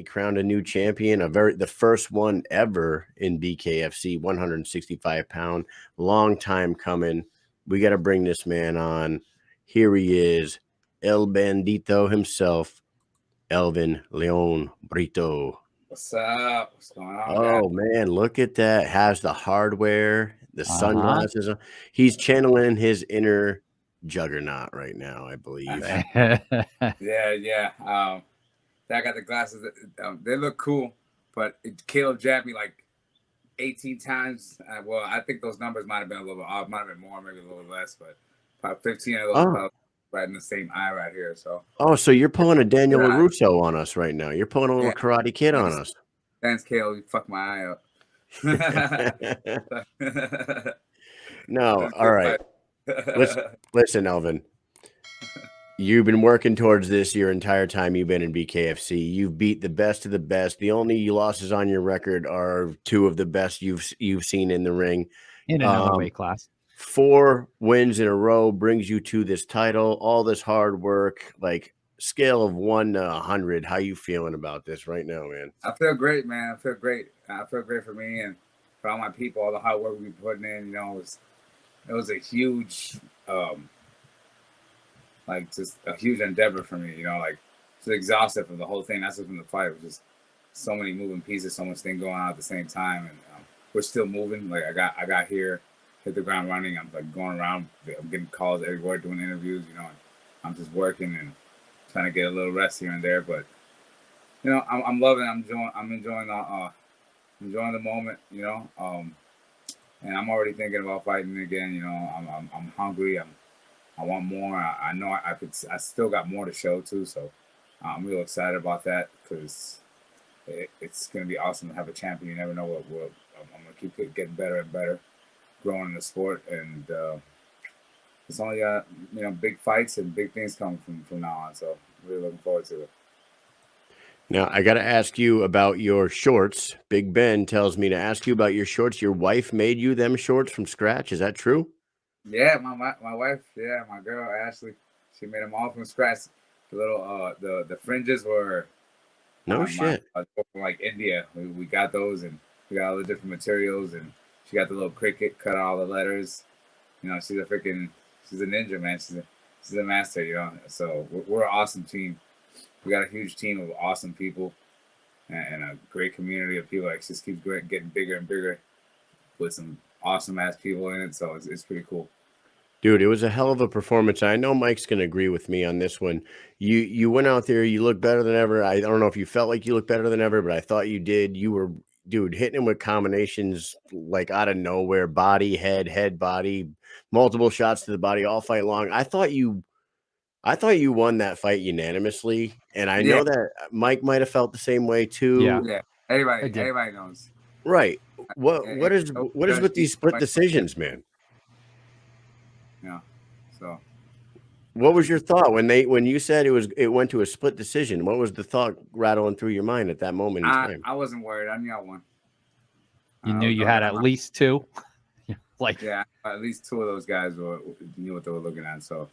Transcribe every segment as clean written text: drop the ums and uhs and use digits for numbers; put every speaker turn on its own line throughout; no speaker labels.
We crowned a new champion, the first one ever in BKFC, 165-pound. Long time coming. We got to bring this man on. Here he is, El Bandito himself, Elvin Leon Brito.
What's up? What's going on?
Oh, man, look at that. Has the hardware, the sunglasses. He's channeling his inner juggernaut right now, I believe.
Yeah. I got the glasses. They look cool, but Caleb jabbed me like 18 times. Well, I think those numbers might have been a little off. Might have been more, maybe a little less, but about 15 of those right in the same eye right here. So.
Oh, so you're pulling a Daniel LaRusso on us right now. You're pulling a little Karate Kid on us.
Thanks, Caleb. You fucked my eye up.
No, all right. Listen, Elvin. You've been working towards this your entire time you've been in BKFC. You've beat the best of the best. The only losses on your record are two of the best you've seen in the ring.
In another weight class.
4 wins in a row brings you to this title. All this hard work, like scale of 1 to 100. How you feeling about this right now, man?
I feel great, man. I feel great. I feel great for me and for all my people, all the hard work we've been putting in. You know, it was a huge, just a huge endeavor for me. You know, like just exhausted from the whole thing. That's from the fight. It was just so many moving pieces, so much thing going on at the same time, and we're still moving. Like I got here, hit the ground running. I'm like going around. I'm getting calls everywhere, doing interviews. You know, and I'm just working and trying to get a little rest here and there. But you know, I'm loving it. I'm enjoying the moment. You know, and I'm already thinking about fighting again. You know, I'm hungry. I want more. I know I still got more to show too. So I'm real excited about that because it's gonna be awesome to have a champion. You never know what I'm gonna keep getting better and better, growing in the sport, and it's only big fights and big things coming from now on. So I'm really looking forward to it.
Now, I got to ask you about your shorts. Big Ben tells me to ask you about your shorts. Your wife made you them shorts from scratch. Is that true?
Yeah, my wife, my girl Ashley, she made them all from scratch. The little the fringes were
shit.
From like India. We got those, and we got all the different materials, and she got the little cricket, cut all the letters. You know, she's a ninja, man. She's a master, you know. So we're an awesome team. We got a huge team of awesome people and a great community of people that just keeps getting bigger and bigger with some awesome ass people in it. So it's pretty cool.
Dude, it was a hell of a performance. I know Mike's going to agree with me on this one. You went out there, you looked better than ever. I don't know if you felt like you looked better than ever, but I thought you did. You were, dude, hitting him with combinations like out of nowhere, body, head, body, multiple shots to the body all fight long. I thought you won that fight unanimously, and I know that Mike might have felt the same way too.
Yeah. Everybody knows.
Right. What is with these split decisions, man?
Yeah. So,
what was your thought when you said it went to a split decision? What was the thought rattling through your mind at that moment in time?
I wasn't worried. I knew I won.
You knew you had at least 2.
At least 2 of those guys knew what they were looking at. So.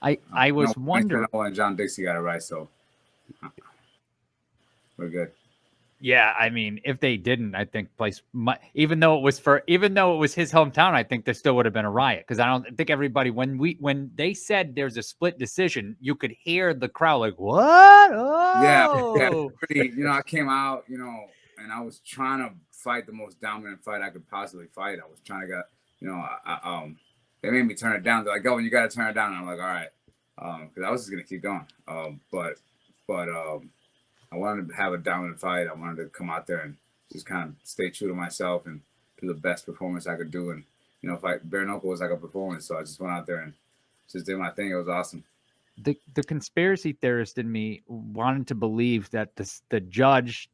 I was wondering.
And John Dixie got it right, so we're good.
Yeah, I mean, if they didn't, I think even though it was his hometown, I think there still would have been a riot because I don't think everybody when they said there's a split decision, you could hear the crowd like, "What?" Oh!
Yeah. I came out, and I was trying to fight the most dominant fight I could possibly fight. I was trying to get, they made me turn it down. They're like, "Oh, you got to turn it down." And I'm like, "All right," because I was just gonna keep going. But I wanted to have a dominant fight. I wanted to come out there and just kind of stay true to myself and do the best performance I could do. And fight bare knuckle was like a performance, so I just went out there and just did my thing. It was awesome.
The conspiracy theorist in me wanted to believe that the judge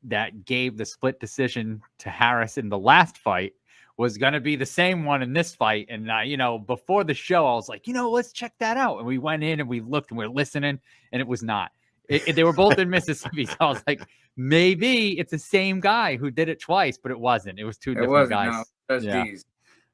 that gave the split decision to Harris in the last fight was going to be the same one in this fight. And, before the show, I was like, let's check that out. And we went in and we looked and we were listening, and it was not. They were both in Mississippi. So I was like, maybe it's the same guy who did it twice, but it wasn't. It was 2 different guys.
No, Judge D's.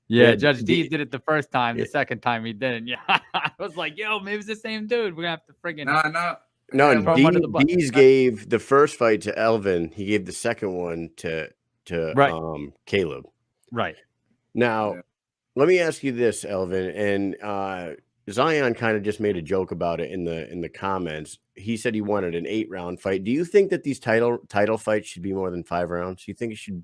Yeah, Judge D's did it the first time. The second time he didn't. Yeah, I was like, maybe it's the same dude. We're going to have to friggin'.
No.
No,
Throw him under the bus.
Dees gave the first fight to Elvin. He gave the second one to
Right.
Caleb.
Right.
Now,
Yeah.
let me ask you this, Elvin, and Zion kind of just made a joke about it in the comments. He said he wanted an 8-round fight. Do you think that these title fights should be more than 5 rounds? Do you think it should?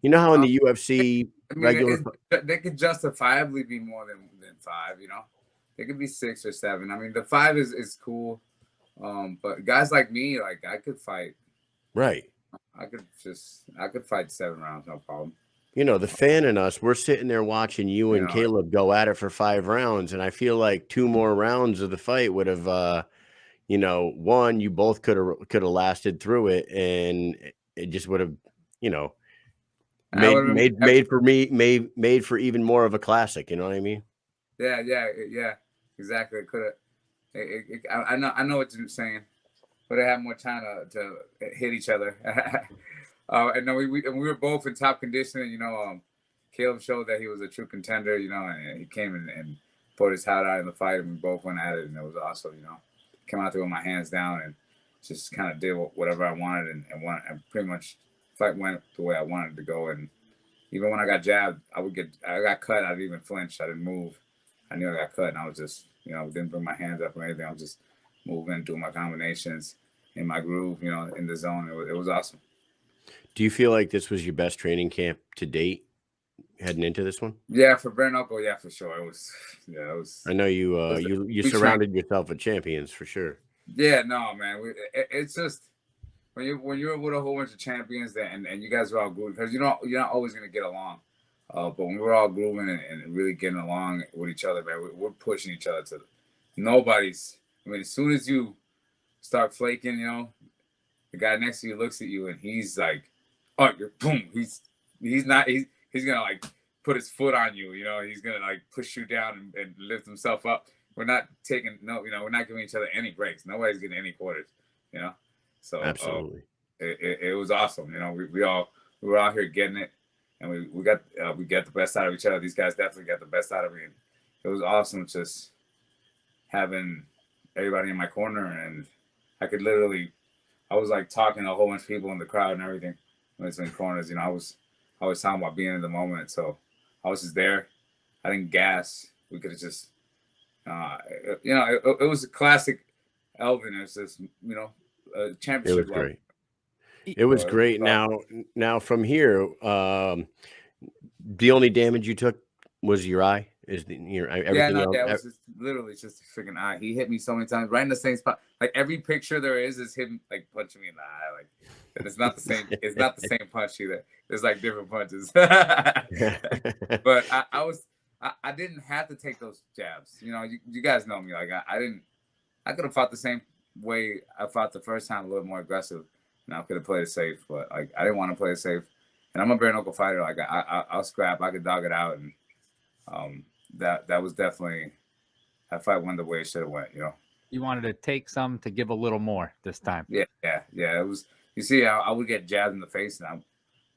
You know how in the UFC
I mean,
regular
they could justifiably be more than 5. You know, they could be 6 or 7. I mean, the 5 is cool. But guys like me, like I could fight.
right?
I could fight 7 rounds, no problem.
You know, the fan in us, we're sitting there watching you and Caleb go at it for 5 rounds, and I feel like 2 more rounds of the fight would have, you know, one, you both could have lasted through it, and it just would have, you know, made for even more of a classic. You know what I mean?
Yeah, exactly. It could have. I know what you're saying. But they had more time to hit each other. And then we were both in top condition. You know, Caleb showed that he was a true contender. You know, and he came and put his hat out in the fight, and we both went at it, and it was awesome. You know, came out there with my hands down and just kind of did whatever I wanted, and pretty much fight went the way I wanted it to go. And even when I got jabbed, I got cut. I didn't even flinch. I didn't move. I knew I got cut, and I was just, you know, didn't bring my hands up or anything. I was just moving, doing my combinations in my groove, you know, in the zone. It was awesome.
Do you feel like this was your best training camp to date heading into this one?
Yeah, for bare knuckle, yeah, for sure. It was.
I know you surrounded yourself with champions for sure.
Yeah, no, man. It's just when you're with a whole bunch of champions and you guys are all grooving, because you're not always gonna get along. But when we're all grooving and really getting along with each other, man, we're pushing each other to nobody's. I mean, as soon as you start flaking, you know, the guy next to you looks at you and he's like, "Oh, you're boom." He's gonna like put his foot on you. You know, he's gonna like push you down and lift himself up. We're not we're not giving each other any breaks. Nobody's getting any quarters. You know, so
absolutely,
it was awesome. You know, we were out here getting it, and we got the best out of each other. These guys definitely got the best out of me. And it was awesome just having everybody in my corner, and I was like talking to a whole bunch of people in the crowd and everything when it's in corners. You know, I was talking about being in the moment, so I was just there. I didn't gas. We could have just, you know, it was a classic Elvin. It was just, you know, a championship.
It was great. It was great. Now from here, the only damage you took was your eye. Everything else?
Yeah, it was literally just a freaking eye. He hit me so many times, right in the same spot. Like every picture there is him like punching me in the eye. Like, and it's not the same. It's not the same punch either. There's like different punches. But I didn't have to take those jabs. You know, you guys know me. Like I could have fought the same way I fought the first time, a little more aggressive, and I could have played it safe. But like I didn't want to play it safe. And I'm a bare knuckle fighter. Like I'll scrap. I could dog it out, and that was definitely, that fight went the way it should have went. You know.
You wanted to take some to give a little more this time.
Yeah. It was. You see, I would get jabbed in the face, and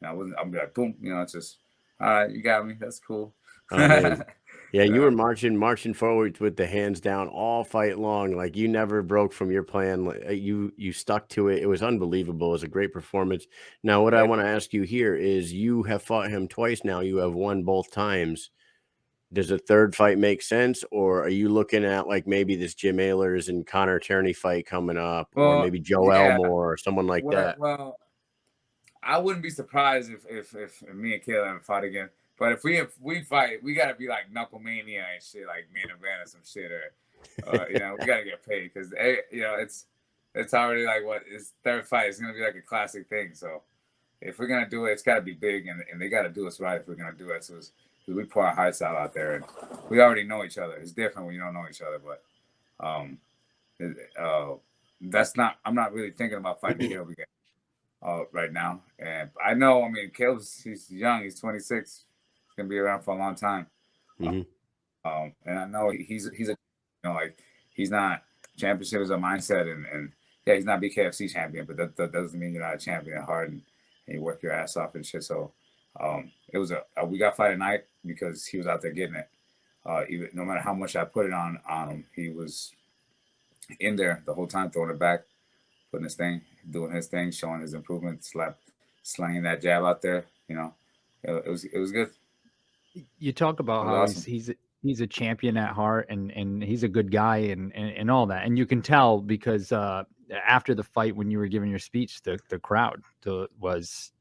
I'd be like, boom. You know, it's just, all right, you got me. That's cool.
Oh, man. Yeah, you were marching forward with the hands down all fight long. Like you never broke from your plan. You stuck to it. It was unbelievable. It was a great performance. Now, what I want to ask you here is, you have fought him twice now. You have won both times. Does a third fight make sense, or are you looking at like maybe this Jim Ehlers and Connor Turney fight coming up, or maybe Joe Elmore or someone like that?
Well, I wouldn't be surprised if me and Caleb ever fought again. But if we fight, we gotta be like Knucklemania and shit, like main event or some shit, or you know, we gotta get paid, because you know it's already like it's third fight. It's gonna be like a classic thing. So if we're gonna do it, it's gotta be big, and they gotta do us right if we're gonna do it. So we pour our hearts out there, and we already know each other. It's different when you don't know each other, but that's not. I'm not really thinking about fighting Caleb again right now. And I know. I mean, he's young. He's 26. He's gonna be around for a long time.
Mm-hmm.
And I know he's a, you know, like he's not, championship is a mindset, and yeah, he's not BKFC champion, but that doesn't mean you're not a champion at heart, and you work your ass off and shit. So it was we got fight at night because he was out there getting it. Even no matter how much I put it on him, he was in there the whole time, throwing it back, putting his thing, doing his thing, showing his improvement, slanging that jab out there. You know, it was good.
You talk about how
Awesome.
he's a champion at heart, and he's a good guy, and all that, and you can tell because after the fight, when you were giving your speech, the crowd was,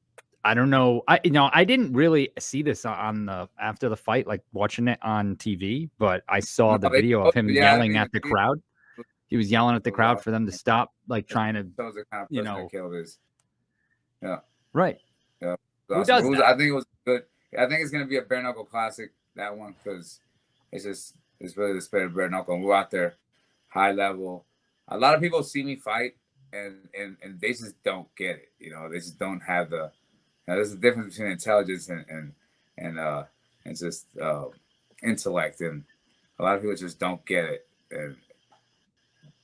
I don't know, I didn't really see this on the after the fight, like watching it on TV, but I saw the video of him yelling at the crowd. He was yelling at the crowd for them to stop, like trying to,
Shows the kind of person that Caleb is. Yeah.
Right.
Yeah.
Who does that?
I think it was good. I think it's gonna be a bare knuckle classic, that one, because it's really the spirit of bare knuckle. And we're out there, high level. A lot of people see me fight, and they just don't get it. You know, they just don't have the. There's a difference between intelligence and just intellect, and a lot of people just don't get it.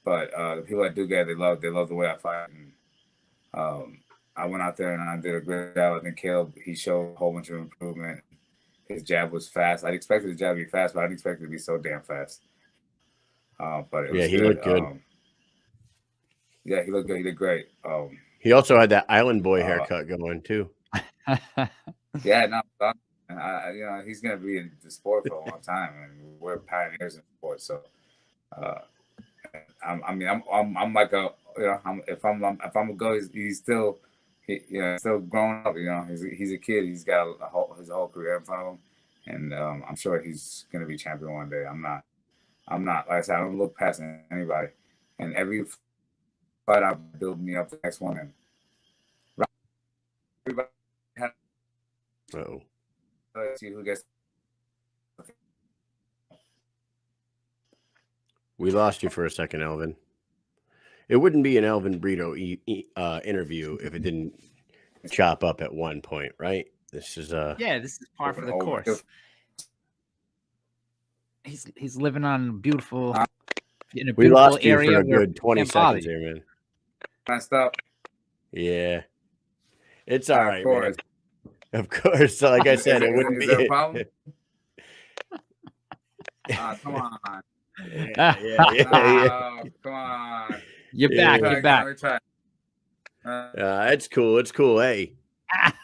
But the people that do get it, they love the way I fight. And I went out there and I did a great job. I think Caleb, he showed a whole bunch of improvement. His jab was fast. I expected his jab to be fast, but I didn't expect it to be so damn fast. But it was
he
good.
looked good.
Yeah, he looked good. He did great.
He also had that Island Boy haircut going too.
Yeah, no, you know, he's gonna be in the sport for a long time, and we're pioneers in sport. So, I'm like a, you know, if I'm a go, he's still, still growing up. You know, he's a kid. He's got his whole career in front of him, and I'm sure he's gonna be champion one day. I'm not. Like I said, I don't look past anybody, and every fight I build me up the next one, and everybody.
Oh.
Let's see who gets.
We lost you for a second, Elvin. It wouldn't be an Elvin Brito interview if it didn't chop up at one point, right? This is
this is par for the course. He's living on beautiful in a
we
beautiful
lost you
area
for a good 20 seconds there, man.
Messed up.
Yeah, it's all right, man.
Course.
Of course. So, like I said, it wouldn't be
there a problem. Come on.
Yeah.
Come on.
You're back. You're back.
It's cool. It's cool. Hey,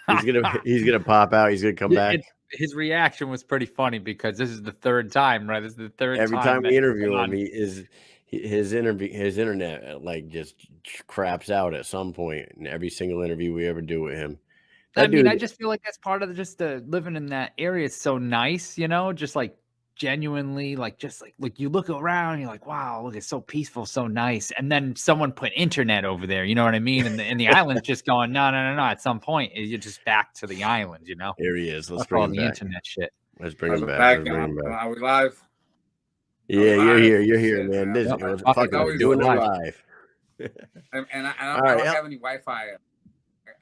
he's gonna pop out. He's gonna come back.
His reaction was pretty funny because this is the third time, right? This is the third
Every
time
we interview him, his internet like just craps out at some point in every single interview we ever do with him.
I mean, I just feel like that's part of just living in that area. It's so nice, you know, just like genuinely, like you look around, you're like, wow, look, it's so peaceful, so nice. And then someone put internet over there, you know what I mean? And the island's just going, no. At some point, you're just back to the island, you know?
Here he is. Let's
That's
bring
all
him
the
back.
internet shit.
Let's bring him back.
Are we live?
Yeah, you're here. You're here, man. This is fucking doing it live.
And I don't have any Wi-Fi.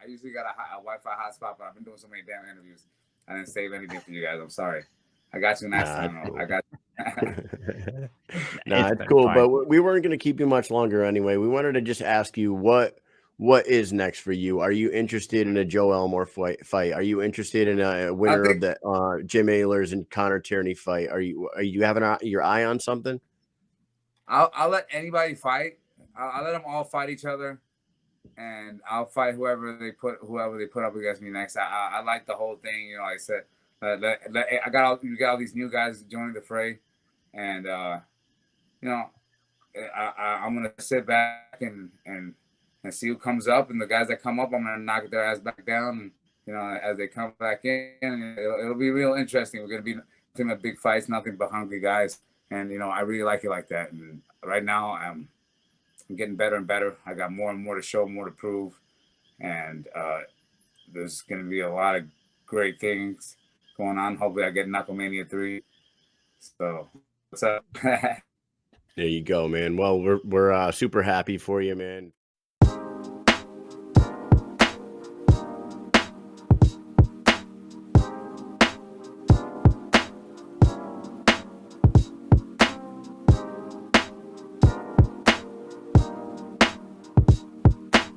I usually got a Wi-Fi hotspot, but I've been doing so many damn interviews. I didn't save anything for you guys. I'm sorry. I got you next time. Cool. I got you.
It's cool, fine. But we weren't going to keep you much longer anyway. We wanted to just ask you what is next for you. Are you interested in a Joe Elmore fight? Are you interested in a winner of the Jim Ehlers and Connor Tierney fight? Are you having your eye on something?
I'll let anybody fight. I'll let them all fight each other, and I'll fight whoever they put up against me next. I like the whole thing. You know, like I said, you got all these new guys joining the fray, and you know, I'm gonna sit back and see who comes up, and the guys that come up, I'm gonna knock their ass back down, and you know, as they come back in, it'll be real interesting. We're gonna be nothing but big fights, nothing but hungry guys, and you know, I really like it like that. And right now, I'm getting better and better. I got more and more to show, more to prove, and there's gonna be a lot of great things going on. Hopefully, I get Knucklemania 3. So, what's up?
There you go, man. Well, we're super happy for you, man.